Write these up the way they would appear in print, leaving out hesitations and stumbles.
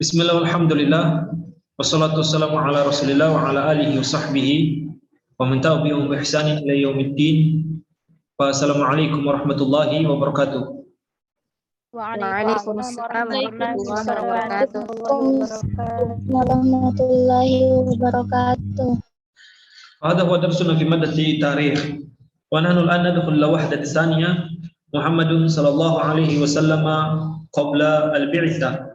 Bismillah, alhamdulillah, wassalatu wassalamu ala rasulillah wa ala alihi wa sahbihi wa man tabi'ahum bi ihsanin ila yaumiddin. Wassalamualaikum warahmatullahi wabarakatuh. Waalaikumsalam warahmatullahi warahmatullahi wabarakatuh. Hadha huwa darsuna fi maddati tarikh. Wa nahnu al-an nadkhul ila wahdati thaniyah Muhammadun sallallahu alaihi wasallam qabla al-bi'tsah.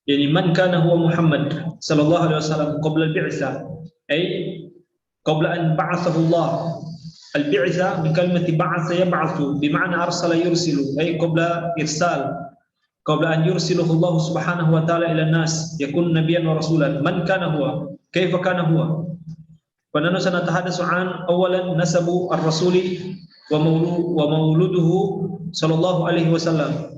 Yani man kana huwa Muhammad sallallahu alaihi wasallam qabla al-bi'tsah, ay qabla an ba'athahu Allah. Al-bi'tsah bi kalimati ba'atha yab'athu bima'na arsala yursilu, ay qabla irsal, qabla an yursiluhu Allah subhanahu wa ta'ala ila an-nas yakun nabiyyan wa rasulan. Man kana huwa, kaifa kana huwa? Wa nahnu sanatahaddatsu an awalan nasabu ar-rasuli wa mauluduhu sallallahu alaihi wasallam.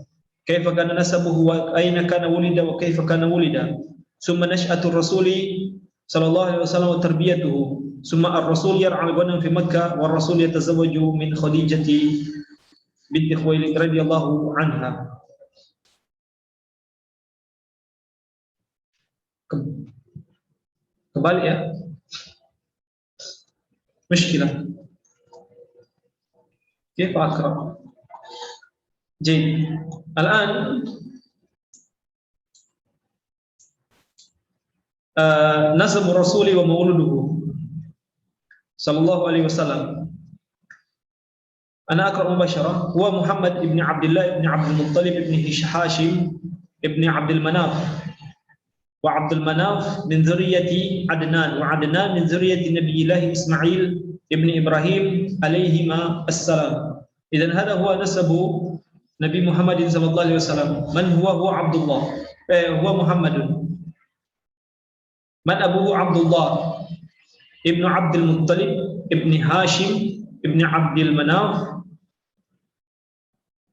كيف كان نسبه وأين كان ولد وكيف كان ولد ثم نشأة الرسول صلى الله عليه وسلم وتربيته ثم الرسول يرعى الغنم في مكة والرسول يتزوج من خديجة بنت خويلد رضي الله عنها. Kembali ya, مشكلة كيف أقرأ؟ جيد. الآن نسب الرسول ومولده صلى الله عليه وسلم. أنا أقرأ مباشرة. هو محمد بن عبد الله بن عبد المطلب بن هاشم بن عبد المناف، وعبد المناف من ذرية عدنان، وعدنان من ذرية نبي الله إسماعيل بن إبراهيم عليهما السلام. إذن هذا هو نسب Nabi Muhammad sallallahu alaihi wasallam. Man huwa Abdullah, huwa Muhammadun. Man abuhu Abdullah ibn Abdul Muttalib ibn Hashim ibn Abdul Manaf,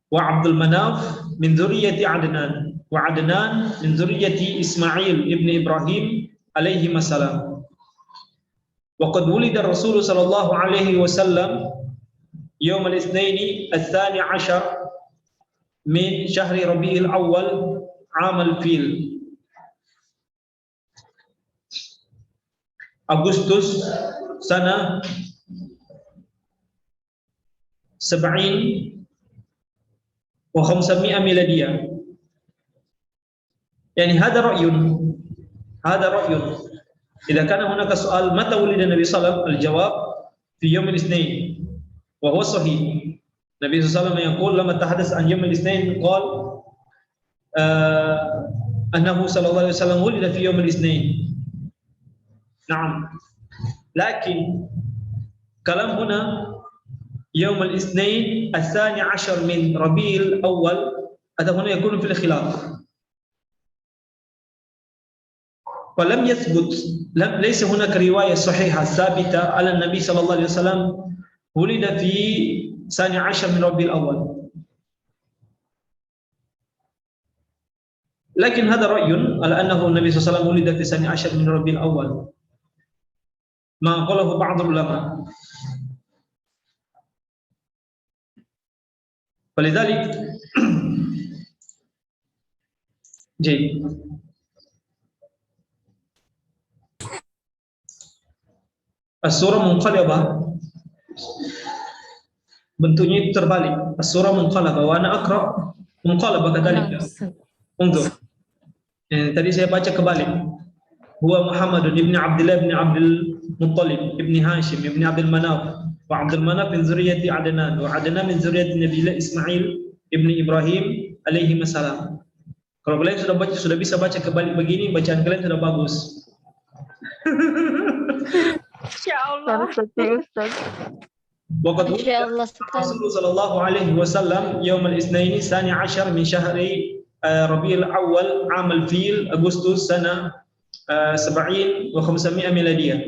wa Abdul Manaf min dzurriyyati Adnan, wa Adnan min dzurriyyati Ismail ibn Ibrahim alaihi salam. Wa qad wulida Rasul sallallahu alaihi wasallam yawm al-itsnain ats-tsani 'ashar min syahri Rabiul Awal amal fil, Agustus sana 70 wa 500 miladiyah. Yani hada ra'yun idza kana hunaka su'al mata wulida Nabi sallallahu alaihi wasallam, al-jawab fi yawm al-itsnain wa huwa sahih. Nabi SAW يقول لما تحدث عن يوم الاثنين قال أنه صلى الله عليه وسلم ولد في يوم الاثنين. نعم، لكن كلام هنا يوم الاثنين الثاني عشر من ربيع الأول، هذا هنا يكون في الخلاف. ولم يثبت، ليس هناك رواية صحيحة ثابتة على النبي صلى الله عليه وسلم ولد في ثاني عشر من ربيع الأول. لكن هذا رأي على أنه النبي صلى الله عليه وسلم ولد في ثاني عشر من ربيع الأول، ما قاله بعض العلماء. ولذلك جيد. السورة منقلبة، bentuknya itu terbalik. As-surah munqalabah wa ana aqra munqalabah kadzalika. Unzur. Tadi saya baca kebalik. Huwa Muhammadun ibn Abdullah ibn Abdul Muttalib ibn Hashim ibn Abdul Manaf, wa Abdul Manaf min zurriyyati Adnan, wa Adnan min zurriyyati Nabiullah Ismail ibn Ibrahim alaihi salam. Kalau kalian sudah bisa baca kebalik begini, bacaan kalian sudah bagus. Insyaallah. وقد ولد الرسول صلى الله عليه وسلم يوم الاثنين الثاني عشر من شهر ربيع الأول عام الفيل أغسطس سنة 70 و500 miladiyah.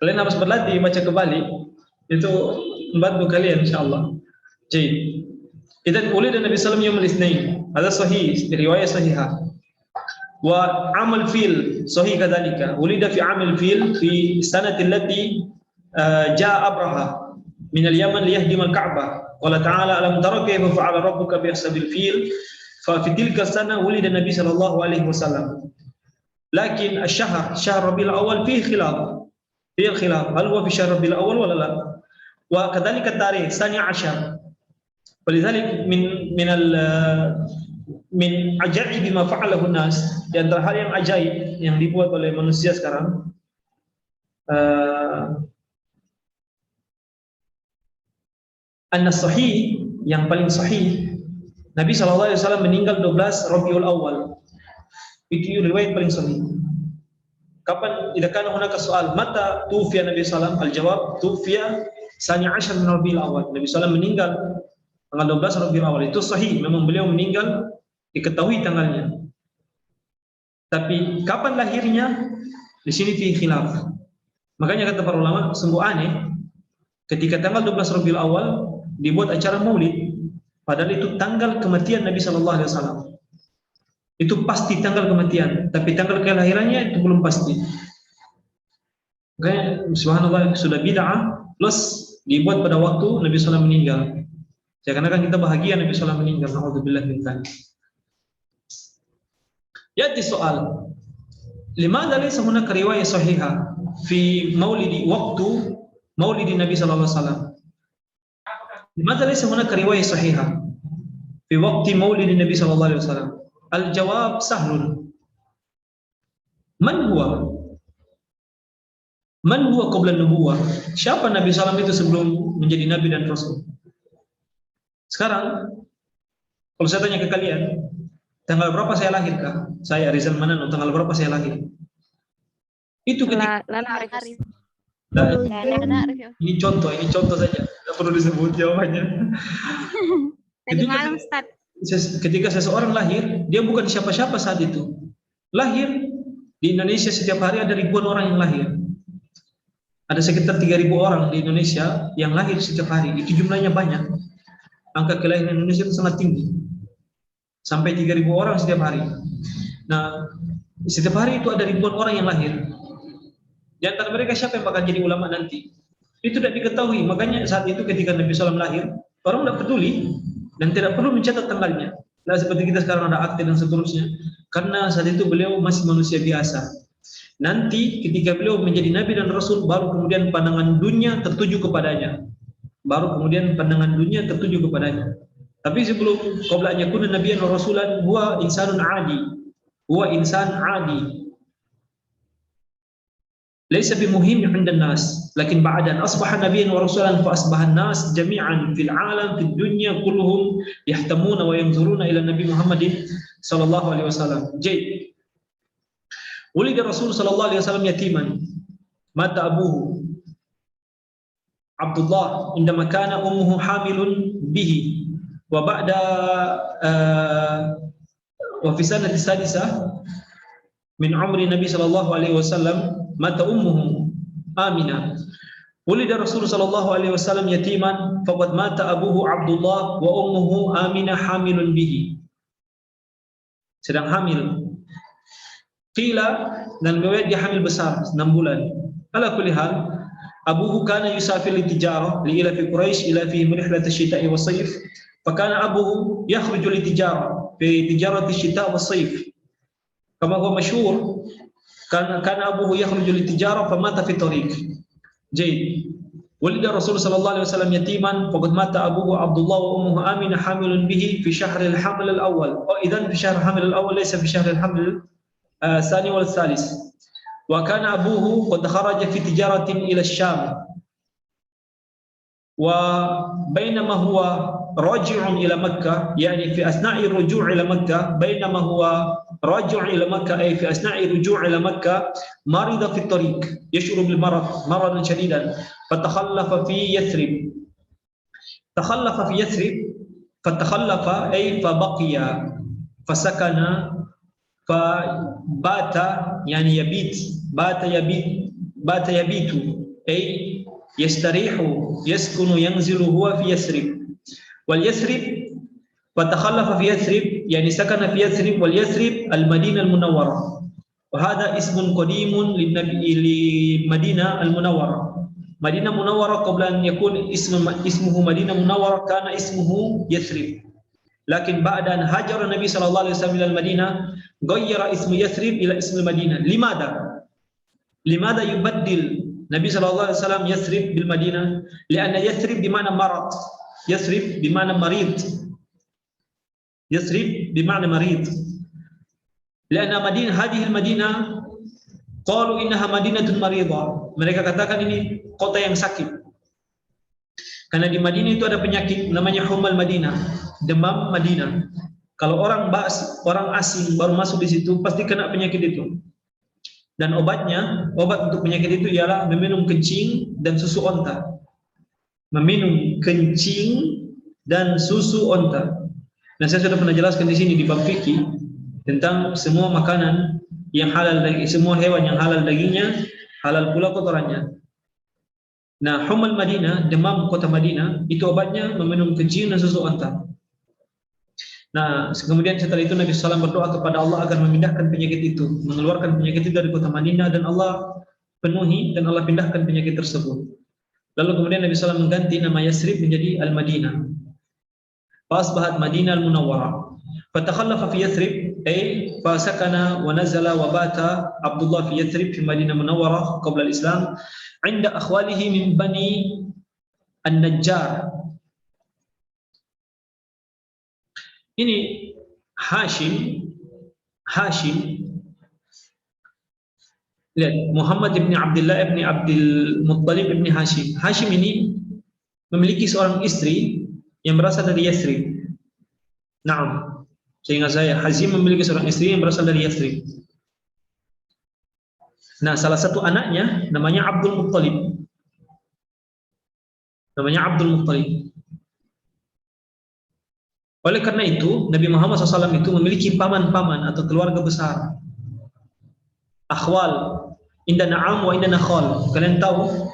Kalian harus berlatih baca kebalik, itu membantu kalian insyaallah. Jadi, idzan ulida Nabi sallallahu alaihi wasallam yawm al-itsnain, hadha sahih, riwayat sahihah. Wa amal fil sahih kadzalika, ulida fi amal fil fi sanati allati جاء أبرهة من اليمن ليهدم الكعبة. قال تعالى ألم تر كيف فعل ربك بأصحاب الفيل ففي تلك السنة ولد النبي صلى الله عليه وسلم. لكن الشهر شهر ربيع الأول فيه الخلاف هل هو في شهر ربيع الأول ولا لا. وكذلك التاريخ ثاني عشر. ولذلك من ajaib ma fa'alahu nas, di antara hal yang ajaib yang dibuat oleh manusia sekarang, an-sahih, yang paling sahih, Nabi SAW meninggal 12 Rabiul Awal. Itu riwayat paling sahih. Kapan? Idza kana hunaka soal, mata tufiya Nabi SAW? Al-jawab, tufiya sani 10 min Rabiul Awal. Nabi SAW meninggal tanggal 12 Rabiul Awal. Itu sahih, memang beliau meninggal diketahui tanggalnya. Tapi kapan lahirnya? Di sini fi khilaf. Makanya kata para ulama, sungguh aneh ketika tanggal 12 Rabiul Awal dibuat acara Maulid, padahal itu tanggal kematian Nabi sallallahu alaihi wasallam. Itu pasti tanggal kematian, tapi tanggal kelahirannya itu belum pasti. Makanya subhanallah, sudah bid'ah plus dibuat pada waktu Nabi sallallahu meninggal. Seakan-akan kita bahagia Nabi sallallahu meninggal. Nauzubillah min dzalik. Yati soal, limadha laysa hunaka riwayah sahihah fi maulidi waktu maulidi Nabi sallallahu alaihi wasallam? Limadha laysa hunaka riwayah sahihah fi waqti maulidi Nabi sallallahu alaihi wasallam? Al-jawab sahlun. Man huwa? Man huwa qabla nubuwah? Siapa Nabi sallallahu itu sebelum menjadi nabi dan rasul? Sekarang kalau saya tanya ke kalian, tanggal berapa saya lahir kah? Saya Rizal Manano, tanggal berapa saya lahir? Itu ketika ini contoh saja, tidak perlu disebut jawabannya. Ketika seseorang lahir, dia bukan siapa-siapa saat itu. Lahir di Indonesia setiap hari ada ribuan orang yang lahir. Ada sekitar 3.000 orang di Indonesia yang lahir setiap hari. Itu jumlahnya banyak. Angka kelahiran Indonesia itu sangat tinggi. Sampai 3.000 orang setiap hari. Nah, setiap hari itu ada ribuan orang yang lahir. Di antara mereka siapa yang bakal jadi ulama nanti? Itu tidak diketahui. Makanya saat itu ketika Nabi SAW lahir, orang tidak peduli dan tidak perlu mencatat tanggalnya. Nah, seperti kita sekarang ada akte dan seterusnya. Karena saat itu beliau masih manusia biasa. Nanti ketika beliau menjadi Nabi dan Rasul, baru kemudian pandangan dunia tertuju kepadanya. Tapi sebelum qabla an yakuna nabiyyan wa rasulan, huwa insanun adi. Huwa insan adi. Laysa bimuhim 'inda an-nas, lakin ba'da an asbaha nabiyyan wa rasulan fa asbaha an-nas jami'an fil 'alam fid dunya kulluhum yahtamuna wa yanzuruna ila Nabi Muhammadin sallallahu alaihi wasallam. Jay. Ulida Rasul sallallahu alaihi wasallam yatiman. Mata abuhu Abdullah indama kana ummuhu hamilun bihi. وبعد وفي سنة السادسة من عمر النبي صلى الله عليه وسلم مات أمه آمنة. ولد الرسول صلى الله عليه وسلم يتيما فقد مات أبوه عبد الله وأمه آمنة حامل به. Sedang hamil. Qila, dan riwayat dia hamil besar 6 bulan. Ala kulli hal, abuhu kana yusafir litijara li ila fi Quraisy ila fi rihlat asy-syita'i was-sayf. فكان أبوه يخرج للتجارة في تجارة الشتاء والصيف كما هو مشهور. كان أبوه يخرج للتجارة فمات في الطريق. جيد. ولد الرسول صلى الله عليه وسلم يتيما فقد مات أبوه عبد الله وأمه آمنة حامل به في شهر الحمل الأول. إذن في شهر الحمل الأول ليس في شهر الحمل الثاني والثالث. وكان أبوه قد خرج في تجارة إلى الشام. وبينما هو راجع إلى مكة، يعني في أثناء الرجوع إلى مكة، بينما هو راجع إلى مكة أي في أثناء الرجوع إلى مكة مرض في الطريق، يشعر بالمرض مرضا شديدا فتخلف في يثرب. فتخلف أي فبقي فسكن فبات، يعني يبيت، بات يبيت أي يستريح يسكن ينزل هو في يثرب. واليثرب فتخلف في يثرب يعني سكن في يثرب، واليثرب المدينة المنورة، وهذا اسم قديم للمدينة المنورة. مدينة منورة قبل أن يكون اسمه مدينة منورة كان اسمه يثرب. Lakin ba'da an hajara Nabi sallallahu alaihi wasallam ila al-Madinah, ghayyara ismu Yathrib ila ismi al-Madinah. Limada yubaddil Nabi sallallahu alaihi wasallam Yathrib bil Madinah? Lianna Yathrib bima'na marad. Yathrib bima'na marid. Yathrib bima'na marid. Lianna Madinah, hadhihi al-Madinah qalu innaha madinatun maridah. Mereka katakan ini kota yang sakit. Karena di Madinah itu ada penyakit namanya Humal Madinah, demam Madinah. Kalau orang asing baru masuk di situ pasti kena penyakit itu. Dan obat untuk penyakit itu ialah meminum kencing dan susu onta. Meminum kencing dan susu onta. Dan saya sudah pernah jelaskan di sini di bab fikih tentang semua makanan yang halal, semua hewan yang halal dagingnya, halal pula kotorannya. Nah, Humal Madinah, demam kota Madinah, itu obatnya meminum kencing dan susu onta. Nah, kemudian setelah itu Nabi SAW berdoa kepada Allah agar memindahkan penyakit itu, mengeluarkan penyakit itu dari kota Madinah, dan Allah penuhi dan Allah pindahkan penyakit tersebut. Lalu kemudian Nabi SAW mengganti nama Yathrib menjadi Al-Madinah. Fasbahat Madinah Al-Munawwarah. Fatakhallafa fi Yathrib, ay fasakana wa nazala wa bata Abdullah fi Yathrib fi Madinah Munawwarah qabla al-Islam 'inda akhwalihi min Bani An-Najjar. Ini Hashim, lihat, Muhammad ibn Abdullah ibn Abdul Muttalib ibn Hashim. Hashim ini memiliki seorang istri yang berasal dari Yathrib. Naam, seingat saya Hashim memiliki seorang istri yang berasal dari Yathrib. Nah, salah satu anaknya namanya Abdul Muttalib. Oleh karena itu, Nabi Muhammad SAW itu memiliki paman-paman atau keluarga besar. Akhwal, indana am wa indana khal. Kalian tahu,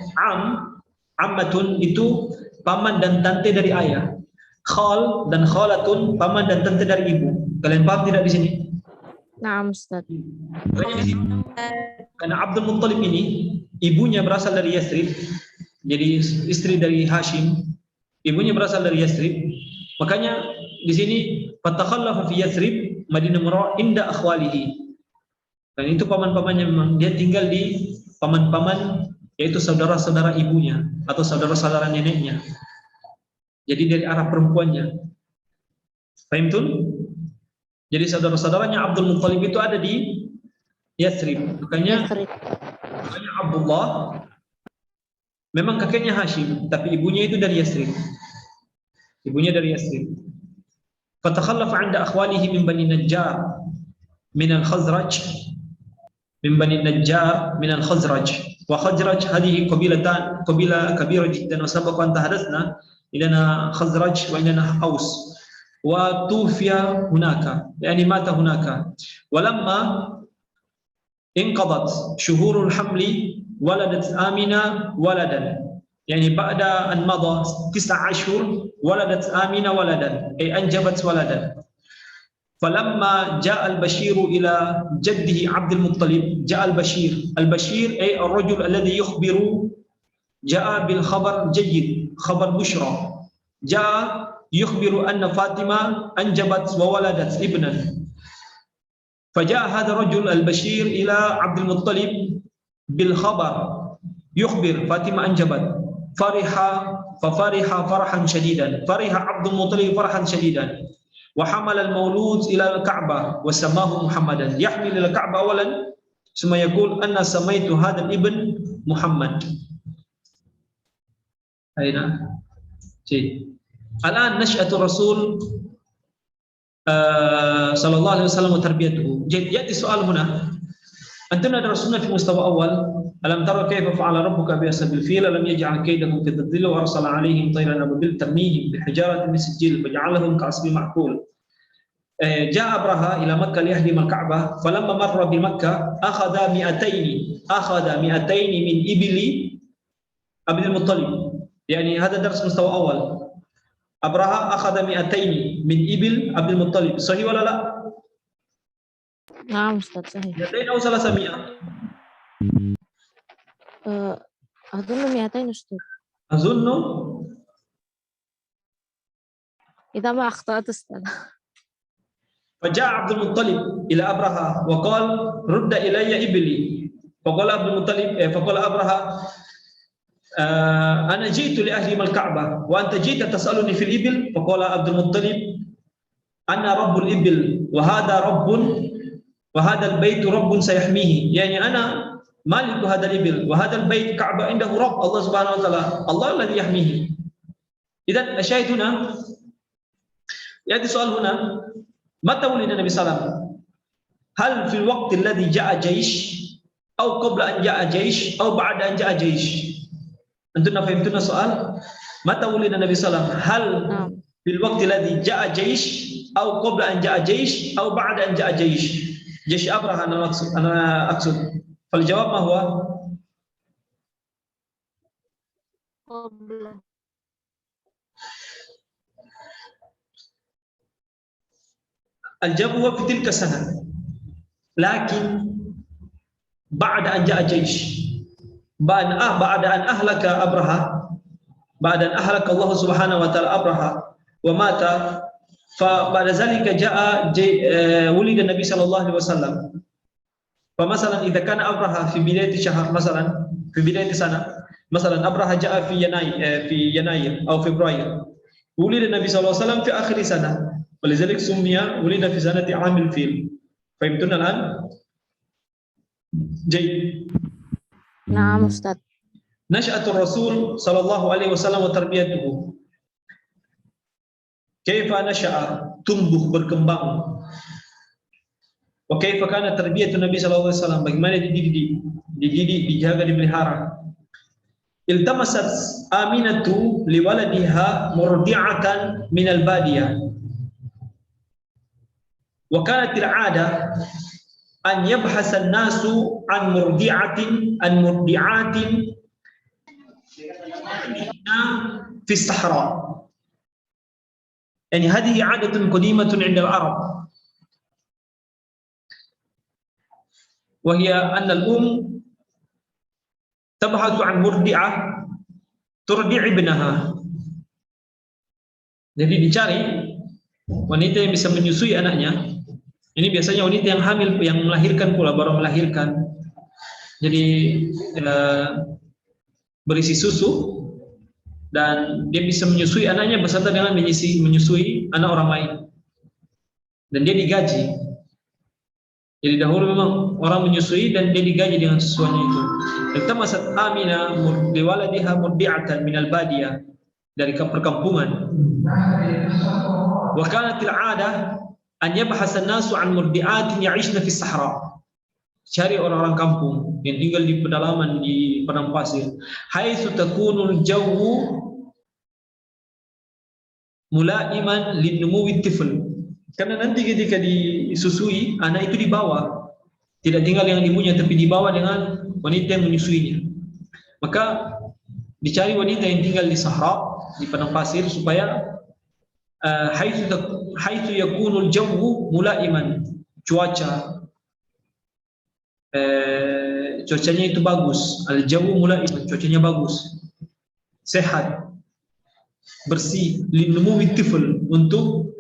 ammatun itu paman dan tante dari ayah. Khal dan khalatun paman dan tante dari ibu. Kalian paham tidak di sini? Naam, Ustaz. Karena Abdul Muttalib ini ibunya berasal dari Yathrib, jadi istri dari Hashim, ibunya berasal dari Yathrib. Makanya di sini fatakhallafa fi Yathrib Madinah Munawwarah inda akhwalihi. Dan itu paman-pamannya, memang dia tinggal di paman-paman, yaitu saudara-saudara ibunya atau saudara-saudara neneknya. Jadi dari arah perempuannya. Paham tuh? Jadi saudara-saudaranya Abdul Muttalib itu ada di Yathrib. Makanya Abdullah memang kakeknya Hashim, tapi ibunya itu dari Yathrib. Fatakhallafa 'inda akhwalihi min Bani Najjar min al-Khazraj. Wa Khazraj hadhihi qabilatan, qabila kabira jiddan, wa sabaqa an tahadathna ilana Khazraj wa ilana Aus. Wa tufiya hunaka, yani mata hunaka. Walamma inqadat syuhurul hamli waladat Amina waladan, yani ba'da an madha 9 ashhur waladat Amina waladan, ay anjabat waladan. Falamma ja'a al-Bashir ila jaddihi Abdul Muttalib, ja'a al-Bashir ay ar-rajul alladhi yukhbiru, ja'a bil khabar jayyid, khabar bushra. Ja'a yukhbiru anna Fatima anjabat wa waladat ibnan. Faja'a hadha rajul al-Bashir ila Abdul Muttalib bil khabar yukhbir Fatima anjabat. Fariha farahan shadidan. Fariha Abdul Muttalib farahan shadidan. Wa hamala al-mawlud ila al-Ka'bah wa samahu Muhammadan. Yahmil ila al-Ka'bah awalan, thumma yaqul anna samaitu hadha al-ibn Muhammad. Aina. Al-an nash'atu Rasul sallallahu alaihi wasallam wa tarbiyatuhu. Jadi yati soal huna. Antum darasna fi mustawa awal, alam tara kayfa fa'ala rabbuka bi ashabil fil, alam yaj'al kaydahum fi dhilli wa arsala 'alaihim tayran ababil tarmihim bi hijaratin min sijil faj'alahum ka'asfin ma'kul. Ja'a Abraha ila Makkah liyahdima al-Ka'bah, falamma marra bi Makkah akhadha 200 min ibli Abdul Muttalib. Yani hada dars mustawa awal. Abraha akhadha 200 min ibil Abdul Muttalib. Sahih wala la? Naam, Ustaz, sahih. Yatain aw salasami'a? Adunnu 200, Ustaz. Azunnu إذا ما أخطأت أستاذ. فجاء عبد المطلب إلى أبرهة وقال رد إلي إبلي. فقال عبد المطلب فقال أبرهة أنا جئت لأهدم الكعبة وأنت جئت تسألني في الإبل. فقال عبد المطلب أنا رب الإبل وهذا البيت رب سيحميه. يعني أنا مالك هذا الإبل وهذا البيت كعبة عنده رب الله سبحانه وتعالى، الله الذي يحميه. إذن الشاهد هنا يأتي سؤال هنا، متى ولد النبي صلى الله عليه وسلم؟ هل في الوقت الذي جاء جيش أو قبل أن جاء جيش أو بعد أن جاء جيش؟ أنتم فهمتوا السؤال؟ متى ولد النبي صلى الله عليه وسلم؟ هل في الوقت الذي جاء جيش أو قبل أن جاء جيش أو بعد أن جاء جيش أبرهة أنا أقصد. فالجواب ما هو؟ قبل. الجواب هو في تلك السنة، لكن بعد أن جاء جيش، بعد أن أهلك أبرهة، بعد أن أهلك الله سبحانه وتعالى أبرهة ومات، فبعد ذلك ولد النبي صلى الله عليه وسلم. فمثلا إذا كان أبرهة في بداية شهر، مثلا في بداية سنة، مثلا أبرهة جاء في يناير أو فبراير، ولد النبي صلى الله عليه وسلم في آخر سنة، ولذلك سمي ولد في سنة عام الفيل. فهمتنا الآن؟ جيد. نعم أستاذ. نشأة الرسول صلى الله عليه وسلم وتربيته. كيف نشأ؟ tumbuh berkembang. وكيف كانت تربية النبي صلى الله عليه وسلم? Bagaimana dididik, dijaga, dipelihara. التمست آمنة لولدها مرضعة من البادية، وكانت العادة أن يبحث الناس عن مرضعات في الصحراء. يعني هذه عادة قديمة عند العرب، وهي أن الأم تبحث عن مرضعة ترضع ابنها. Jadi dicari wanita yang bisa menyusui anaknya. Ini biasanya wanita yang hamil, yang melahirkan pula, baru melahirkan. Jadi berisi susu dan dia bisa menyusui anaknya beserta dengan menyusui anak orang lain. Dan dia digaji. Jadi dahulu memang orang menyusui dan dia digaji dengan sesuatu itu. Iltamasat Aminah liwaladiha murdi'atan minal badiyah, dari perkampungan. Wa kanatil 'adah an yabhasa an-nasu 'an murdi'atin ya'ishna fi sahra. Cari orang-orang kampung yang tinggal di pedalaman, di padang pasir. Haitsu takunul jawwu mulaiman linumuwi tifl. Karena nanti ketika disusui, anak itu dibawa, tidak tinggal dengan ibunya, tapi dibawa dengan wanita yang menyusuinya. Maka dicari wanita yang tinggal di sahra, di padang pasir, supaya haitsu yakunul jawwu mulaiman, cuacanya itu bagus, al-jawwu mulaiman, cuacanya bagus, sehat, bersih, linumuwi tifl, untuk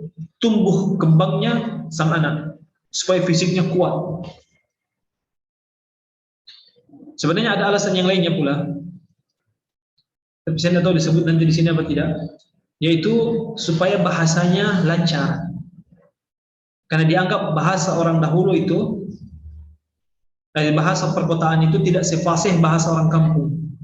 tumbuh kembangnya sang anak, supaya fisiknya kuat. Sebenarnya ada alasan yang lainnya pula, tapi saya tidak tahu disebut nanti di sini apa tidak, yaitu supaya bahasanya lancar. Karena dianggap bahasa orang dahulu itu, bahasa perkotaan itu tidak sefasih bahasa orang kampung.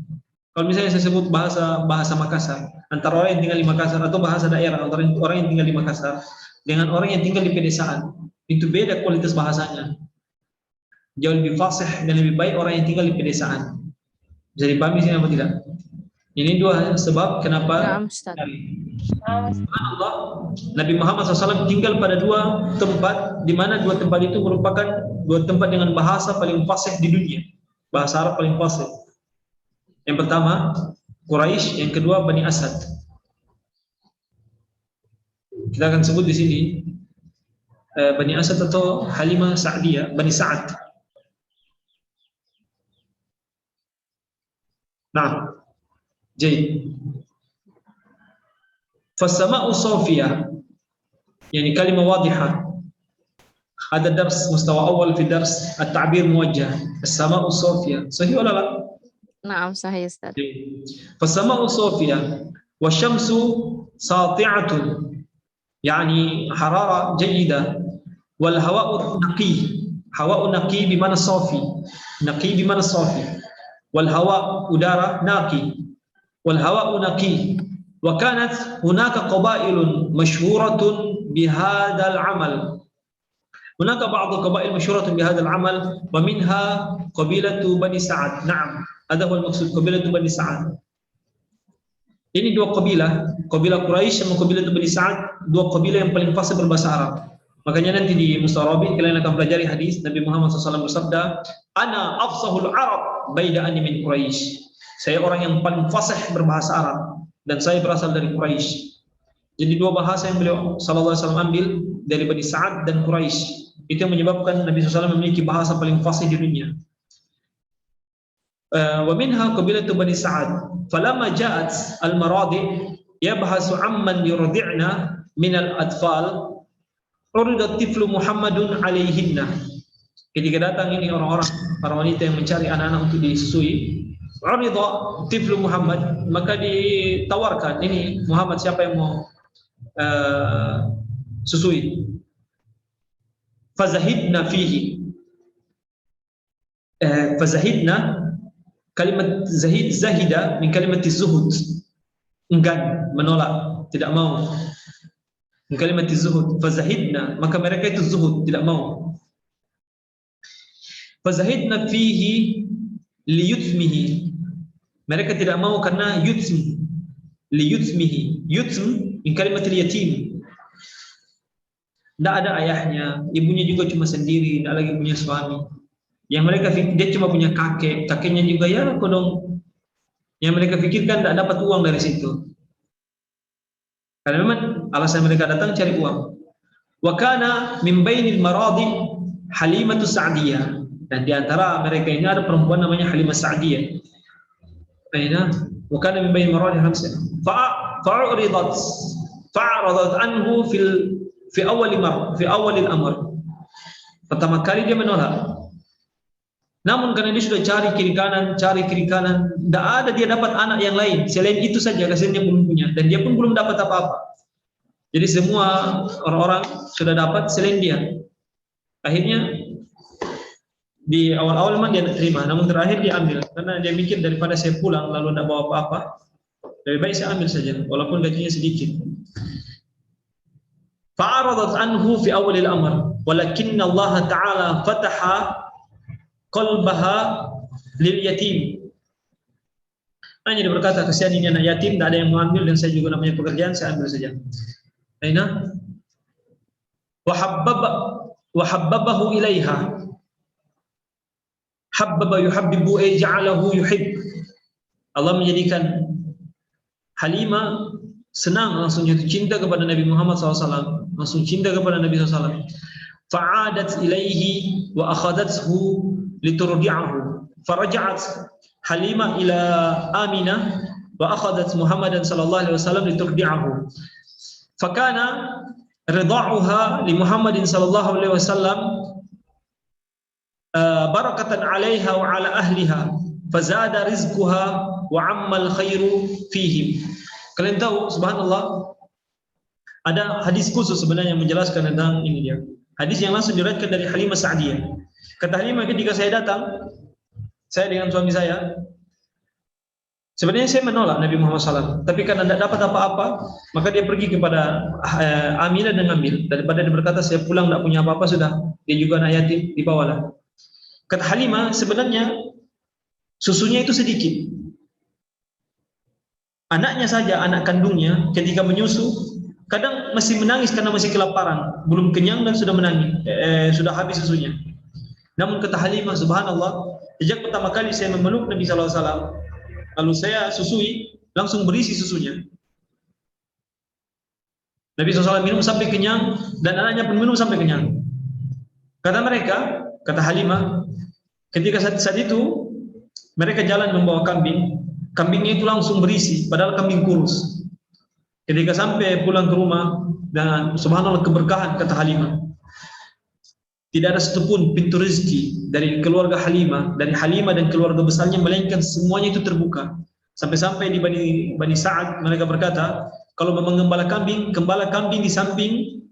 Kalau misalnya saya sebut bahasa Makassar, antara orang yang tinggal di Makassar, atau bahasa daerah antara orang yang tinggal di Makassar dengan orang yang tinggal di pedesaan, itu beda kualitas bahasanya. Jauh lebih fasih dan lebih baik orang yang tinggal di pedesaan. Bisa dipahami sini apa tidak? Ini dua sebab kenapa Allah, Nabi Muhammad SAW tinggal pada dua tempat, di mana dua tempat itu merupakan dua tempat dengan bahasa paling fasih di dunia, bahasa Arab paling fasih. Yang pertama Quraisy, yang kedua Bani Asad. Kita akan sebut di sini Bani Asad atau Halimah Sa'diyah, Bani Sa'ad. Nah, jadi Fasama'u Sofiyah, يعني كلمة واضحة. هذا درس مستوى أول في درس التعبير موجه. السماء الصافية، صحيح ولا لا؟ نعم صحيح أستاذ. فالسماء صافية والشمس ساطعة، يعني حرارة جيدة، والهواء نقي. هواء نقي بمعنى صافي، نقي بمعنى صافي، والهواء udara نقي، والهواء نقي. وكانت هناك قبائل مشهورة بهذا العمل. هناك بعض القبائل مشهورة بهذا العمل، ومنها قبيلة بني سعد. نعم، هذا هو المقصود، قبيلة بني سعد. Ini dua kabilah Quraisy sama kabilah Bani Sa'ad, dua kabilah yang paling fasih berbahasa Arab. Makanya nanti di Mustarabih kalian akan pelajari hadis Nabi Muhammad SAW bersabda, "Ana afsahul Arab baida ani min Quraisy." Saya orang yang paling fasih berbahasa Arab dan saya berasal dari Quraisy. Jadi dua bahasa yang beliau sallallahu alaihi wasallam ambil dari Bani Sa'ad dan Quraisy. Itu yang menyebabkan Nabi SAW memiliki bahasa paling fasih di dunia. ومنها قبيلة بني سعد فلما جاءت المراضع يبحث عمن يرضعن من الأطفال عرض الطفل محمد عليهن. Ketika datang ini orang-orang, para wanita yang mencari anak-anak untuk disusui, urida tiflu Muhammad, maka ditawarkan, ini Muhammad siapa yang mau susui. Fazahidna fihi, fazahidna. Kalimat zahid, zahida min kalimat zuhud, enggan, menolak, tidak mau. Min kalimat zuhud, fazahidna, maka mereka itu zuhud, tidak mau. Fazahidna fihi liyutmihi, mereka tidak mau karena yutm, liyutmihi, yutm min kalimat yatim. Tidak ada ayahnya, ibunya juga cuma sendiri, tidak lagi punya suami. Yang mereka dia cuma punya kakek, kakeknya juga ya kodong. Yang mereka pikirkan tidak dapat uang dari situ. Karena memang alasan mereka datang cari uang. Wa kana min bainil maradi Halimatu Sa'diyah. Dan di antara mereka ini ada perempuan namanya Halimah Sa'diyah. Aina wa kana min bainil maradi fa'aradat anhu fi awal al-amr. Pertama kali dia menolak. Namun karena dia sudah cari kiri kanan, tidak ada dia dapat anak yang lain. Selain itu saja, hasilnya belum punya. Dan dia pun belum dapat apa-apa. Jadi semua orang-orang sudah dapat selain dia. Akhirnya di awal-awal memang dia tidak terima. Namun terakhir dia ambil. Karena dia mikir daripada saya pulang lalu tidak bawa apa-apa, lebih baik saya ambil saja, walaupun gajinya sedikit. Fa'aradat anhu fi awal al-amr. Walakinna Allah Ta'ala fataha qalbaha lil yatim. Hanya dia berkata, kesian ini anak yatim, tidak ada yang mengambil dan saya juga namanya pekerjaan, saya ambil saja. Aina wa habbabahu ilaiha. Habbaba yuhabbibu ay ja'alahu yuhib. Allah menjadikan Halimah senang, langsung jatuh cinta kepada Nabi Muhammad SAW, langsung cinta kepada Nabi SAW. Fa'adat ilaihi wa akhadathu liturdi'ahu. Faraja'at Halimah ila Aminah wa akhadat Muhammadan sallallahu alaihi wasallam liturdi'ahu. Fakana rida'uha li Muhammadin sallallahu alaihi wasallam barakatan 'alaiha wa 'ala ahliha. Fazada rizquha wa 'ammal khairu fihim. Kalian tahu, subhanallah, ada hadis khusus sebenarnya yang menjelaskan tentang ini dia. Hadis yang langsung diriwayatkan dari Halimah Sa'diyah. Kata Halimah, ketika saya datang, saya dengan suami saya, sebenarnya saya menolak Nabi Muhammad SAW, tapi karena tidak dapat apa-apa, maka dia pergi kepada Aminah dan ngambil. Daripada dia berkata, saya pulang tidak punya apa-apa, sudah, dia juga anak yatim, dibawalah. Kata Halimah, sebenarnya susunya itu sedikit. Anaknya saja, anak kandungnya, ketika menyusu, kadang masih menangis karena masih kelaparan, belum kenyang dan sudah menangis, sudah habis susunya. Namun kata Halimah, subhanallah, sejak pertama kali saya memeluk Nabi SAW, lalu saya susui, langsung berisi susunya. Nabi SAW minum sampai kenyang, dan anaknya pun minum sampai kenyang. Kata mereka, kata Halimah, ketika saat itu, mereka jalan membawa kambing, kambingnya itu langsung berisi, padahal kambing kurus. Ketika sampai pulang ke rumah dan subhanallah keberkahan kata Halimah. Tidak ada satupun pintu rezeki dari keluarga Halimah, dari Halimah dan keluarga besarnya, melainkan semuanya itu terbuka. Sampai-sampai di Bani Sa'ad mereka berkata, kalau mengembala kambing di samping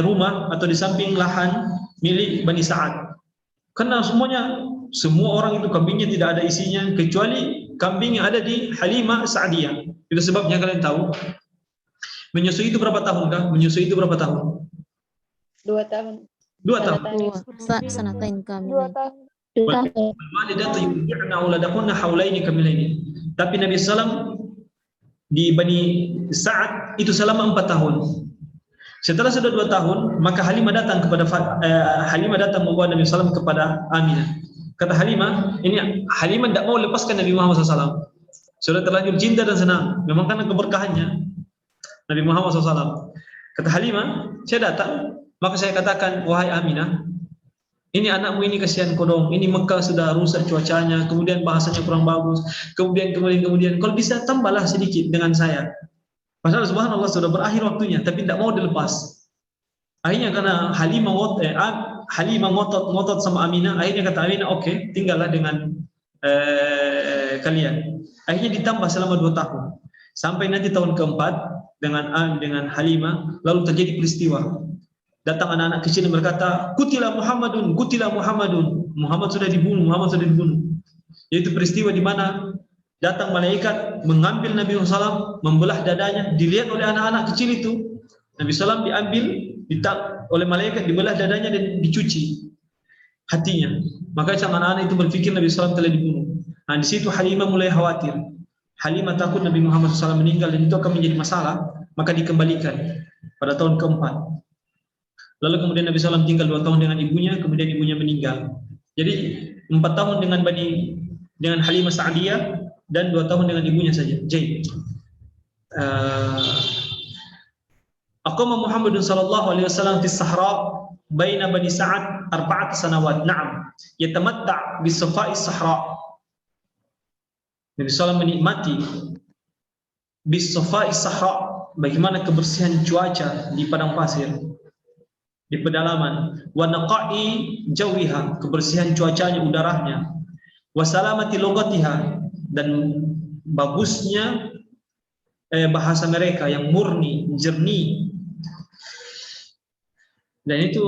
rumah atau di samping lahan milik Bani Sa'ad. Karena semua orang itu kambingnya tidak ada isinya kecuali kambing yang ada di Halimah Sa'diyah. Itu sebabnya kalian tahu. Menyusui itu berapa tahun kah? Menyusui itu berapa tahun? 2 tahun. 2 tahun. Sanatain kami. 2 tahun. Walidatu yurdi'na auladahunna haulaini kamilaini. Tapi Nabi SAW di Bani Sa'ad itu selama 4 tahun. Setelah sudah 2 tahun, maka Halimah datang membawa Nabi SAW kepada Aminah. Kata Halimah tidak mau lepaskan Nabi Muhammad SAW. Sudah terlanjur cinta dan senang. Memang karena keberkahannya Nabi Muhammad SAW. Kata Halimah, saya datang, maka saya katakan, wahai Aminah, ini anakmu ini kasihan kodong, ini Mekah sudah rusak cuacanya, kemudian bahasanya kurang bagus, kemudian kalau bisa tambahlah sedikit dengan saya. Padahal subhanallah sudah berakhir waktunya, tapi tidak mau dilepas. Akhirnya karena Halimah ngotot sama Aminah, akhirnya kata Aminah, oke, tinggallah dengan kalian. Akhirnya ditambah selama 2 tahun. Sampai nanti tahun keempat dengan Halimah, lalu terjadi peristiwa. Datang anak-anak kecil yang berkata, Kutila Muhammadun. Muhammad sudah dibunuh. Yaitu peristiwa di mana datang malaikat mengambil Nabi SAW, membelah dadanya, dilihat oleh anak-anak kecil itu. Nabi SAW diambil oleh malaikat, dibelah dadanya dan dicuci hatinya. Maka sang anak-anak itu berpikir Nabi SAW telah dibunuh. Nah, di situ Halimah mulai khawatir. Halimah takut Nabi Muhammad SAW meninggal dan itu akan menjadi masalah, maka dikembalikan pada tahun keempat. Lalu kemudian Nabi SAW tinggal 2 tahun dengan ibunya, kemudian ibunya meninggal. Jadi 4 tahun dengan Halimah Sa'diyah dan 2 tahun dengan ibunya saja. Jadi, aqama Muhammadun sallallahu alaihi wasallam fi Sahra baina Bani Sa'ad 4 sanawat. Na'am, yatamatta' bi safa'i Sahra. Nabi SAW menikmati bi safa'i Sahra, bagaimana kebersihan cuaca di padang pasir, di pedalaman, wa naqa'i jawiha, kebersihan cuacanya, udaranya, wa salamati lughatiha, dan bagusnya bahasa mereka yang murni, jernih. Dan itu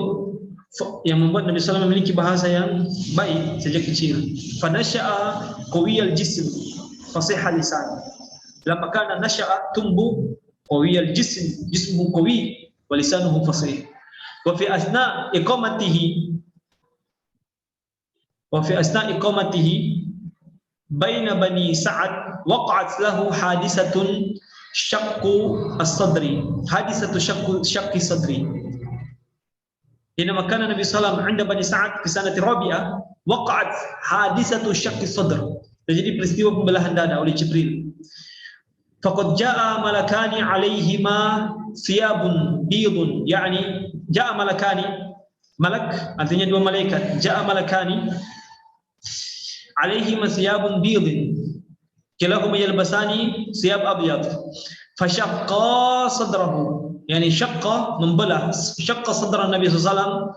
yang membuat Nabi SAW memiliki bahasa yang baik sejak kecil. Fanasha'a qawiyal jism fasihal lisan. Lama kana nasha'a tumbuh qawiyal jism, jismu qawi wa lisanuhu fasih. وفي أثناء إقامته بين بني سعد وقعت له حادثة شق الصدر. حينما كان النبي صلى الله عليه وسلم عند بني سعد في سنة الرابعة وقعت حادثة شق الصدر. Terjadi peristiwa pembelahan dada oleh Jibril. Faqad jaa malakani alaihima thiyabun bidun, yani jaa malakani, malak artinya 2 malaikat, jaa malakani alaihima thiyabun bidun kilahuma yalbasani thiyab abyad fashaqqa sadrahu, yani syaqqa, membelah, syaqqa sadra Nabi sallallahu alaihi wasallam,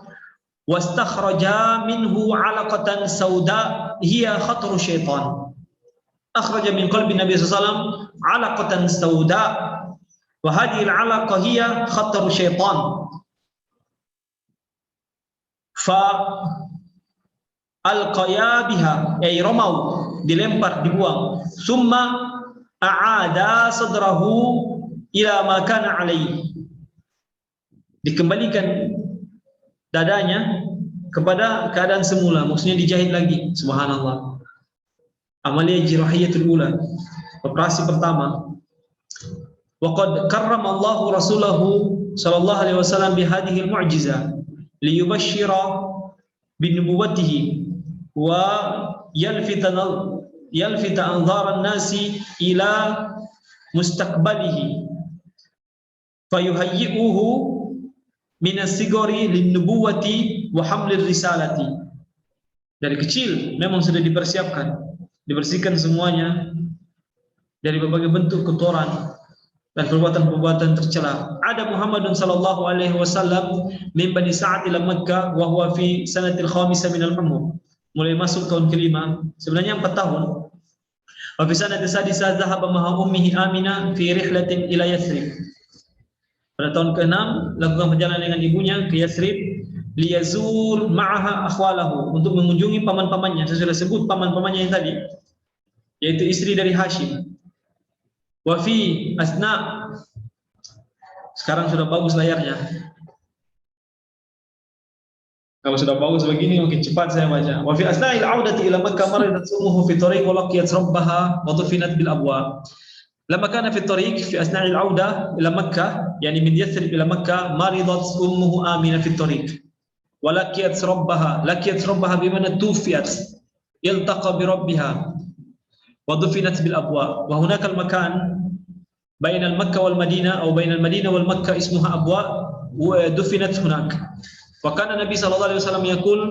wastakhraja minhu 'alaqatan sauda hiya khatru syaitan. Akhraja min qalbi Nabi sallallahu alaihi wasallam 'alaqatan sauda wa hadhihi al-'alaqa hiya khatru syaitan. Fa alqaya biha, ay ramau, dilempar, dibuang. Summa a'ada sadrahu ila ma kana alaihi, dikembalikan dadanya kepada keadaan semula, maksudnya dijahit lagi. Subhanallah. Amalia jirahiyatul ula, operasi pertama. Waqad karrama Allahu rasulahu sallallahu alaihi wasallam bi hadhihi al-mu'jizah liyubashshira bi nubuwwatihi wa yalfita anzar an-nasi ila mustaqbalihi fayuhayyi'uhu min as-sigari lin-nubuwwati wa hamlir risalati. Dari kecil memang sudah dipersiapkan, dibersihkan semuanya dari berbagai bentuk kotoran, dan perbuatan-perbuatan tercela. Ada Muhammadun sallallahu alaihi wasallam min Bani Sa'ad ila Makkah wa huwa fi sanatil khamisah min al-umr. Mulai masuk tahun kelima, sebenarnya 4 tahun. Wa fi sanatil sadisah dhahaba ma'a ummihi Aminah fi rihlatin ila Yathrib. Pada tahun ke-6 lakukan perjalanan dengan ibunya ke Yathrib liyazur ma'aha akhwalahu, untuk mengunjungi paman-pamannya. Saya sudah sebut paman-pamannya yang tadi, yaitu istri dari Hashim. Wa fi asna, sekarang sudah bagus layarnya. Kalau sudah bagus begini mungkin cepat saya baca. Wa fi asna'il 'audati ila Makkah maridat ummuhu fi tariq wa laqiyat rabbaha wa dufinat bil abwab. Lama kana fi tariq fi asna'il 'auda ila Makkah, yani min Yathrib ila Makkah, maridat ummuhu Aminah fi tariq. Wa laqiyat rabbaha bimana tufiyat, iltaqa bi rabbiha wa dufinat bil abwab. Wa hunaka al makan bain al Makkah wal Madinah atau bain al Madinah wal Makkah ismuha abwab wa dufinat hunak. Wa kana Nabi sallallahu alaihi wasallam yaqul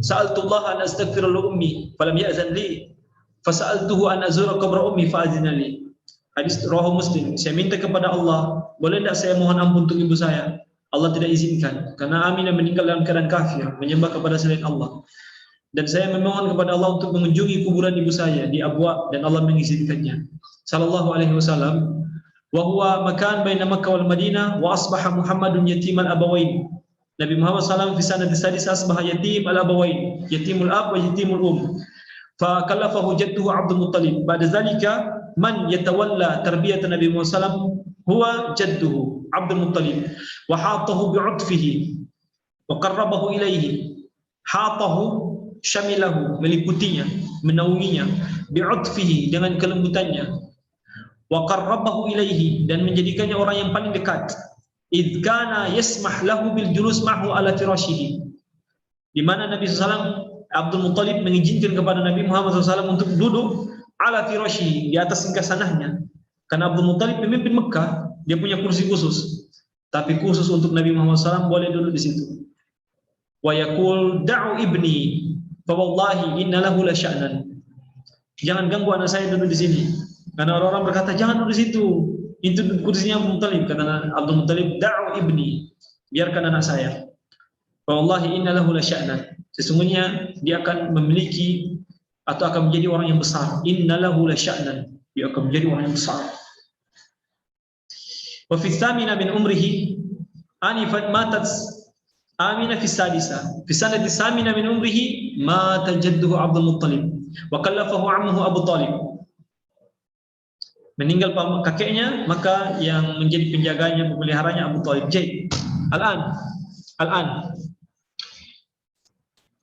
sa'altu Allah an astaghfira li ummi falam ya'zan li fasa'altuhu an azura qabra ummi fa'azina li. Hadis riwayat Muslim. Saya minta kepada Allah, boleh tidak saya mohon ampun untuk ibu saya? Allah tidak izinkan karena Aminah meninggal dalam keadaan kafir, menyembah kepada selain Allah. Dan saya memohon kepada Allah untuk mengunjungi kuburan ibu saya di Abwa, dan Allah mengizinkannya. Sallallahu alaihi wasallam. Wa huwa makan baina Makkah wal Madinah wa asbaha Muhammadun yatimal abawain. Nabi Muhammad SAW fi sanad sadis asbaha yatim al-abawain, yatimul ab wa yatimul fa kallafahu jadduhu Abdul Muttalib. Ba'da zalika man yatawalla tarbiyat Nabi Muhammad SAW huwa jadduhu Abdul Muttalib wa hatahu bi'utfihi wa qarrabahu ilaihi. Hatahu syamilahu, meliputinya, menaunginya, bi'utfihi, dengan kelembutannya, wa qarrabahu ilaihi, dan menjadikannya orang yang paling dekat. Idh kana yasmah lahu bil julus ma'hu ala firashihi, di mana Nabi SAW, Abdul Muttalib mengizinkan kepada Nabi Muhammad SAW untuk duduk ala firashihi, di atas singgasananya. Karena Abdul Muttalib pemimpin Mekah, dia punya kursi khusus, tapi khusus untuk Nabi Muhammad SAW boleh duduk di situ. Wa yaqul da'u ibni fa wallahi inna lahu la sya'nan. Jangan ganggu anak saya duduk di sini. Karena orang-orang berkata jangan duduk di situ. Itu kursinya Abdul Muttalib. Kata Abdul Muttalib, da'u ibni, biarkan anak saya. Wallahi inna lahu la sya'nan. Sesungguhnya dia akan memiliki atau akan menjadi orang yang besar. Inna lahu la sya'nan. Dia akan menjadi orang yang besar. Wa fi thamina min umrihi anifat matat Aminah fi sadisa. Fi sanati thamina min umrihi mata jadduhu Abdul Muttalib wa kallafahu ammuhu Abu Talib. Meninggal kakeknya, maka yang menjadi penjaganya, pemeliharanya Abu Talib. Jadi, Al-an.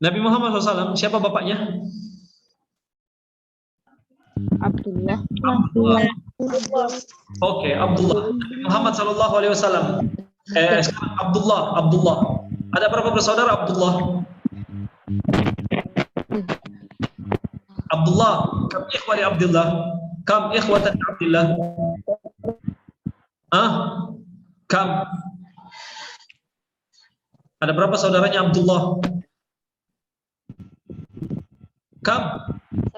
Nabi Muhammad SAW, siapa bapaknya? Abdullah. Oke, Abdullah. Nabi Muhammad SAW. Abdullah. Ada berapa bersaudara Abdullah? Abdullah, kam ikhwani Abdullah? Kam ikhwatan Abdullah? Kam? Ada berapa saudaranya Abdullah? Kam?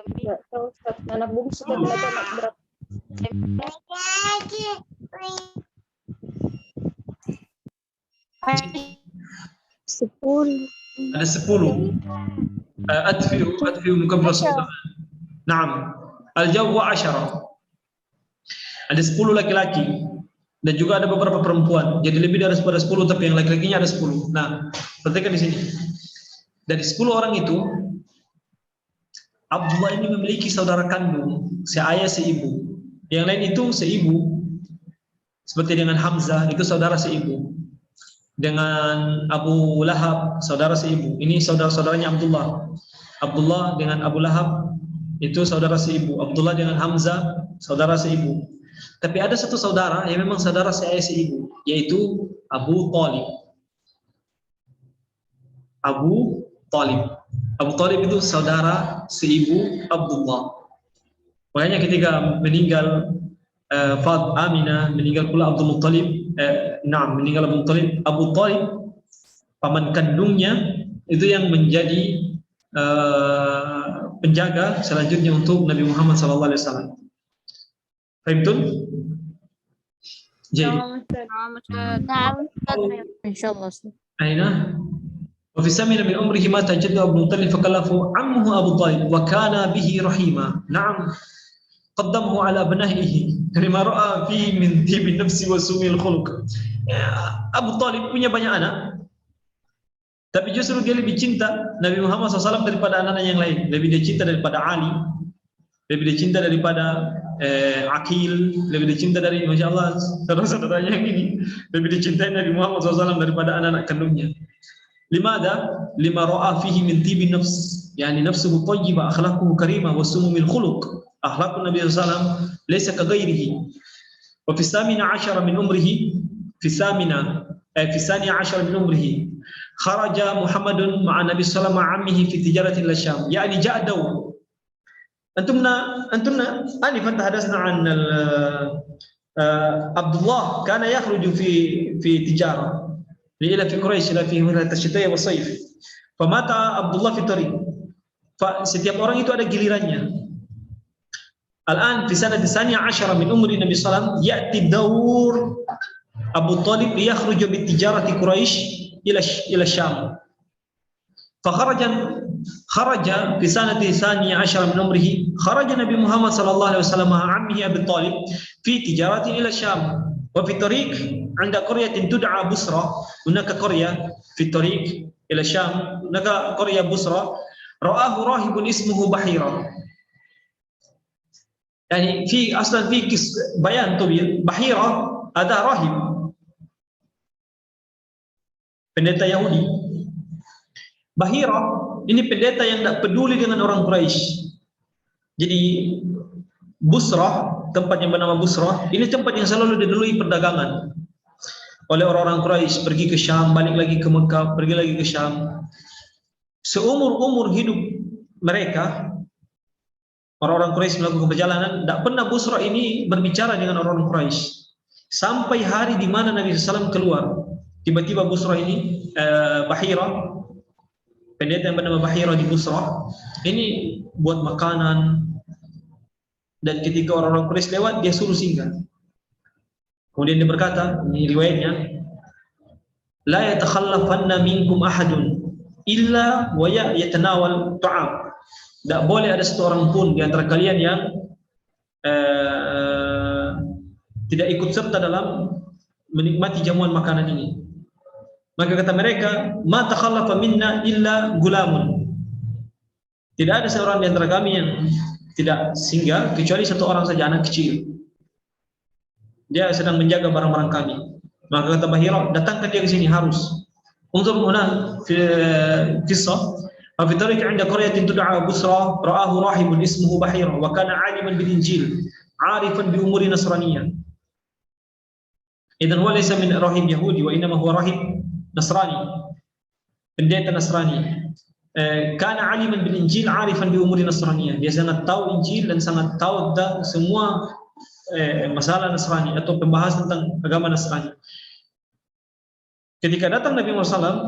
Enggak tahu Ustaz. Anak bungsu dan anak berapa? Ada 10. Adfi'u mukabbir saudara. Naam. Al-jawab 10. Ada 10 laki-laki dan juga ada beberapa perempuan. Jadi lebih dari 10, tapi yang laki-lakinya ada 10. Nah, perhatikan di sini. Dari 10 orang itu, Abdullah ini memiliki saudara kandung, seayah seibu. Yang lain itu seibu. Seperti dengan Hamzah, itu saudara seibu. Dengan Abu Lahab, saudara seibu. Ini saudara-saudaranya Abdullah. Abdullah dengan Abu Lahab itu saudara seibu. Abdullah dengan Hamzah saudara seibu. Tapi ada satu saudara yang memang saudara seayah seibu, yaitu Abu Talib. Abu Talib itu saudara seibu Abdullah. Makanya ketika meninggal Aminah, meninggal pula Abdul Muttalib, meninggal Abu Talib. Abu Talib, paman kandungnya, itu yang menjadi penjaga selanjutnya untuk Nabi Muhammad SAW. Fahimtum? Jadi, Insyaallah Ustaz. aina وفي الثامنة من عمره مات جده أبو مطلب فكلفه عمه أبو طالب وكان به رحيما. نعم قدمه على أبنائه لما رأى فيه من طيب النفس وسوء الخلق. Abu Talib punya banyak anak, tapi justru dia lebih cinta Nabi Muhammad SAW daripada anak-anak yang lain. Lebih dia cinta daripada Ali, lebih dia cinta daripada Aqil, lebih dia cinta dari, Masya Allah, saudara-saudaranya yang ini, lebih dicintai Nabi Muhammad SAW daripada anak-anak kandungnya. Limada? Lima ra'a fihi min tibi nafs, yani nafsuhu tayyiba, akhlaquhu karimah, wa sumumil khuluq. Akhlaqun Nabi SAW laysa ka ghairihi. Wa fi thamina ashara min umrihi, fi thaniya ashara min umrihi, kharaja Muhammadun ma'a Nabi sallallahu alaihi ammihi fi tijarati ila Syam, yani ja'a daw. Antumna anifan tahadasna an Abdullah kana yakhruju fi tijara إلى في قريش إلى في الشتاء والصيف فمات عبد الله في الطريق. Setiap orang itu ada gilirannya. Al-an fi sanati tsaniya asyara min umri Nabi sallallahu alaihi wasallam ya'ti daur Abu Talib liyakhruj bi tijarati Quraisy ila Syam. Kharaja fi sanati tsaniya asyara min umrihi kharaja Nabi Muhammad sallallahu alaihi wasallam ma'a ammihi Abi Talib fi tijarati ila Syam. وفي الطريق عند قرية تدعى بصرة، هناك قرية في الطريق إلى الشام، هناك قرية بصرة، رآه راهب اسمه بحيرة. يعني في أصلا في بيان طويل. بحيرة هذا راهب pendeta Yahudi. Bahira ini pendeta yang tidak peduli dengan orang Quraisy. Jadi Busrah, tempat yang bernama Busrah, ini tempat yang selalu didului perdagangan oleh orang-orang Quraisy, pergi ke Syam, balik lagi ke Mekah, pergi lagi ke Syam. Seumur-umur hidup mereka, orang-orang Quraisy melakukan perjalanan, tidak pernah Busrah ini berbicara dengan orang Quraisy. Sampai hari di mana Nabi SAW keluar, tiba-tiba Busrah ini, Bahira, pendeta yang bernama Bahira di Busrah, ini buat makanan. Dan ketika orang-orang Quraisy lewat, dia suruh singgah. Kemudian dia berkata, ini riwayatnya, la yatakhallafanna minkum ahadun illa wa yatanawal ta'am. Tak boleh ada satu orang pun di antara kalian yang tidak ikut serta dalam menikmati jamuan makanan ini. Maka kata mereka, ma takhallafa minna illa gulamun. Tidak ada seorang di antara kami yang tidak singgah kecuali satu orang saja, anak kecil. Dia sedang menjaga barang-barang kami. Maka kata Bahira, datangkan dia ke sini harus. Untuk huna fi qissah, fi tariq 'inda qaryatin tud'a Busra, ra'ahu rahibun ismuhu Bahira wa kana 'aliman bil Injil, 'arifan bi umuri Nasraniyah. Idan huwa laysa min rahib Yahudi wa innama huwa rahib Nasrani. Pendeta Nasrani. Karena aliman bil Injil, arifan bi umuri Nasraniyah. Dia sangat tahu Injil dan sangat tahu semua masalah Nasrani atau pembahasan tentang agama Nasrani. Ketika datang Nabi Muhammad SAW,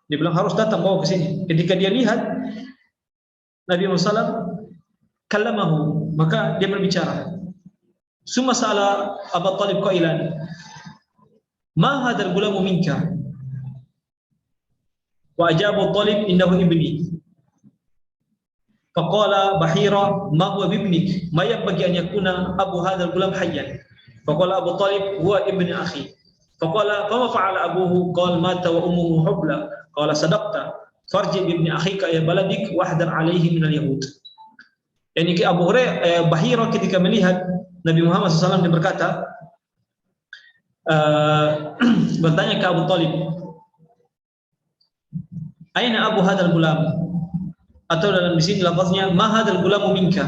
dia bilang harus datang bawa ke sini. Ketika dia lihat Nabi Muhammad SAW, kallamahu, maka dia berbicara. Summa sa'ala Abu Talib qailan, ma hadzal gulamu minka? Wa ajaba Talib innahu ibni. Faqala Bahira ma huwa ibnik? Ma yanbaghi an yakuna abu hadzal gulam hayyan. Faqala Abu Talib huwa ibni akhi. Faqala fama fa'ala abuhu? Qala mata wa ummuhu hubla. Qala sadaqta. Farji bi ibni akhika ya baladik wahdar alaihi minal yahud. Yani Abu Hurairah, Bahira ketika melihat Nabi Muhammad SAW, dia berkata, bertanya ke Abu Talib, aina abu hadal gulam? Atau dalam di sini lafaznya ma hadal gulamu minka?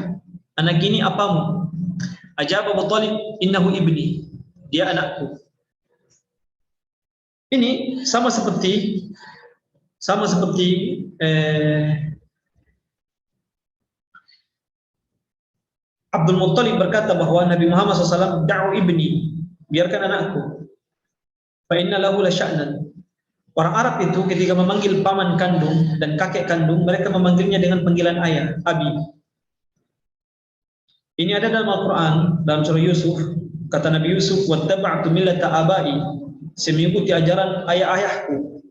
Anak ini apamu? Ajab Abu Talib innahu ibni. Dia anakku. Ini sama seperti Abdul Muttalib berkata bahwa Nabi Muhammad SAW, da'u ibni, biarkan anakku. Fa inna lahu la sya'nan. Orang Arab itu ketika memanggil paman kandung dan kakek kandung, mereka memanggilnya dengan panggilan ayah, abi. Ini ada dalam Al-Quran, dalam surah Yusuf, kata Nabi Yusuf, wattaba'tu millata abai, saya mengikuti ajaran ayah-ayahku.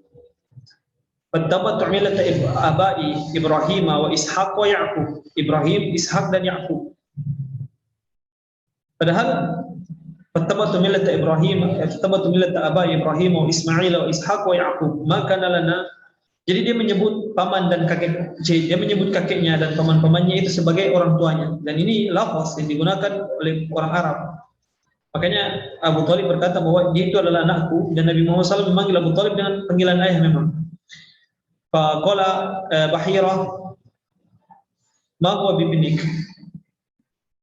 Wattaba'tu millata abai Ibrahim wa Ishaq wa Ya'qub, Ibrahim, Ishaq dan Ya'qub. Padahal wattaba'tu millata Ibrahim, wattaba'tu millata abai Ibrahim wa Ismail wa Ishaq wa Ya'qub, maka lana. Jadi dia menyebut paman dan kakek, dia menyebut kakeknya dan paman-pamannya itu sebagai orang tuanya. Dan ini lafaz yang digunakan oleh orang Arab. Makanya Abu Thalib berkata bahwa dia itu adalah anakku, dan Nabi Muhammad SAW memanggil Abu Thalib dengan panggilan ayah memang. Faqala Bahira, ma huwa bibnik?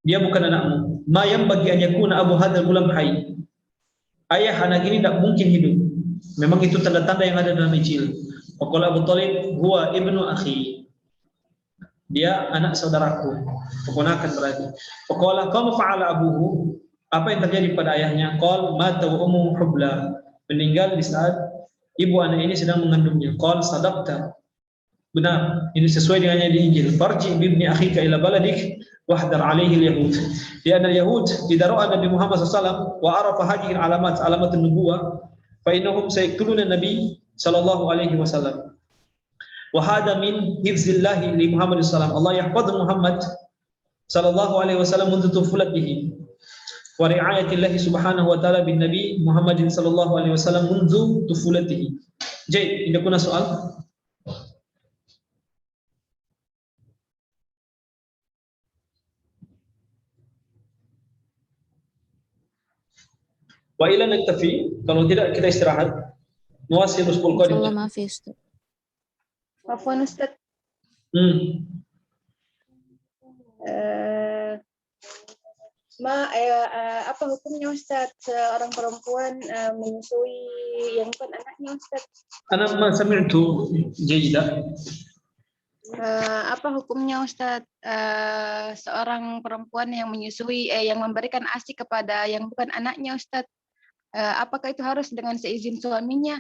Dia bukan anakmu. Ma yanbaghi an yakuna abu hadzal gulam hayy. Ayah anak ini tidak mungkin hidup. Memang itu tanda-tanda yang ada dalam Injil. Faqala Abu Thalib huwa ibnu akhi. Dia anak saudaraku, keponakan berarti. Faqala kama fa'ala abuhu? Apa yang terjadi pada ayahnya? Qal mata wa ummu hubla. Meninggal di saat ibu anak ini sedang mengandungnya. Qal sadaqta. Benar, ini sesuai dengannya di Injil. Farji bibni akhika ila baladik wahdar alaihi al-yahud. Di anna al-yahud idza ra'a Nabi Muhammad sallallahu wa arafa hadhihi al-alamat, alamat an-nubuwah, fa innahum sayaqtuluna Nabi sallallahu alaihi wasallam. Wa hada min hifzillah li Muhammad sallallahu. Allah yahfaz Muhammad sallallahu alaihi wasallam mundu tufulatihi. Wa ri'ayatillahi subhanahu wa ta'ala bin Nabi Muhammadin sallallahu alaihi wasallam mundu tufulatihi. Jadi, tidak kuna soal? Wa ila naktafi, kalau tidak kita istirahat. Nuwasil usul qadim. Maaf ya Ustaz. Afwan Ustaz. Apa hukumnya Ustaz seorang perempuan menyusui yang bukan anaknya Ustaz? Ana ma sami'tu jayyida. Apa hukumnya Ustaz seorang perempuan yang menyusui yang memberikan ASI kepada yang bukan anaknya Ustaz? Apakah itu harus dengan seizin suaminya?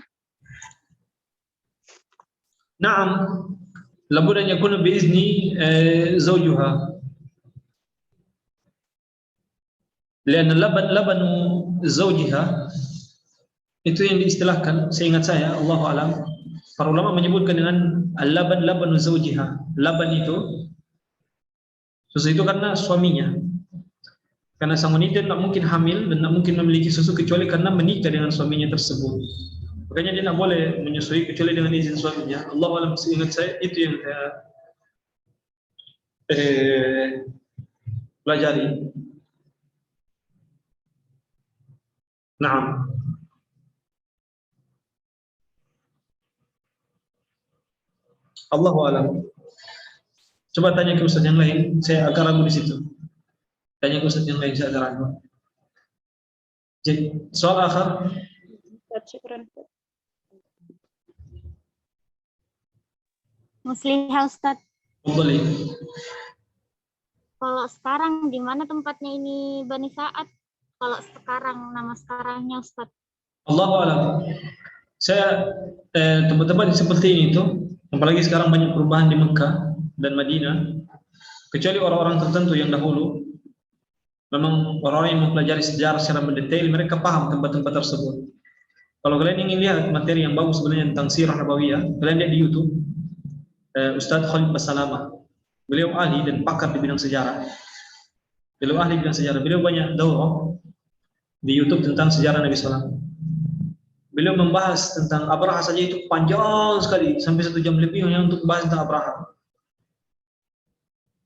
Naam, labud an yakuna bi izni zawjuha. Karena laban zawjiha itu yang diistilahkan, seingat saya, Allahu alam, para ulama menyebutkan dengan al-labanu zawjiha. Laban itu susu itu karena suaminya. Karena sang wanita tidak mungkin hamil dan tidak mungkin memiliki susu kecuali karena menikah dengan suaminya tersebut. Makanya dia tidak boleh menyusui kecuali dengan izin suaminya. Allahu alam, seingat saya itu yang saya pelajari. Naam. Allahu alam. Coba tanya ke ustaz yang lain, saya agak ragu di situ. Tanya ke ustaz yang lain, saya agak ragu. Jadi, soal akhir. Syukran. Muslihah Ustaz. Boleh. Kalau sekarang di mana tempatnya ini Bani Sa'ad? Kalau sekarang nama sekarangnya Ustaz. Allahu alam. Saya tempat-tempat seperti ini tuh, apalagi sekarang banyak perubahan di Mekah dan Madinah, kecuali orang-orang tertentu yang dahulu, memang orang-orang yang mempelajari sejarah secara mendetail, mereka paham tempat-tempat tersebut. Kalau kalian ingin lihat materi yang bagus sebenarnya tentang Sirah Nabawiyah, kalian lihat di YouTube Ustadz Khalid Basalamah. Beliau ahli dan pakar di bidang sejarah. Beliau banyak daurah di YouTube tentang sejarah Nabi SAW. Beliau membahas tentang Abraha saja itu panjang sekali, sampai 1 jam lebih hanya untuk bahas tentang Abraha.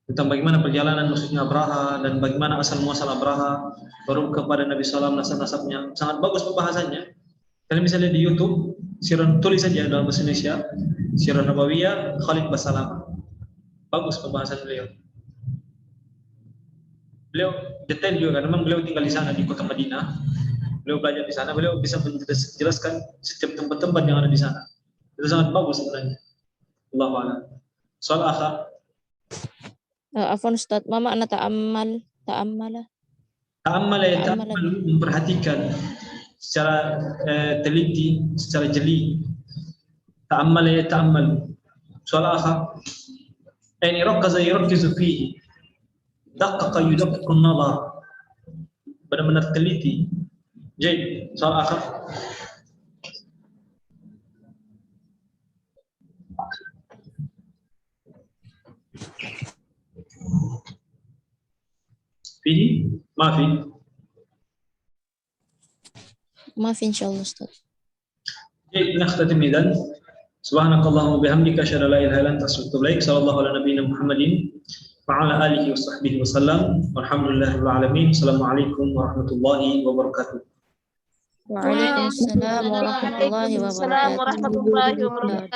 Tentang bagaimana perjalanan maksudnya Abraha dan bagaimana asal muasal Abraha baru kepada Nabi SAW, nasab-nasabnya. Sangat bagus pembahasannya. Kalian bisa lihat di YouTube, tulis saja dalam bahasa Indonesia, Sirah Nabawiyah Khalid Basalamah. Bagus pembahasan beliau. Beliau detail juga, karena memang beliau tinggal di sana di kota Madinah. Beliau belajar di sana, beliau bisa menjelaskan setiap tempat-tempat yang ada di sana. Itu sangat bagus sebenarnya. Allahu a'lam. Soal akhir. Afwan Ustaz, mama ana ta'ammal. Ta'ammal memperhatikan secara teliti, secara jeli. Ta'ammal. Soal akhir. Ini rakaza yurkizu fihi. Daqqa yudaqqiqu an-nazar. benar-benar teliti. Jadi, soal akhir. Fihi? Maafi? Maaf insyaallah Ustaz. Jadi, nakhtatim idzan. Subhanakallahumma bihamdika asyhadu an la ilaha illa anta astaghfiruka wa atubu ilaik. Sallallahu ala nabiyyina Muhammadin wa ala alihi wa sahbihi wasallam. Walhamdulillahirabbil alamin. Assalamualaikum warahmatullahi wabarakatuh. Waalaikumsalam warahmatullahi Waalaikumsalam wabarakatuh. warahmatullahi wabarakatuh.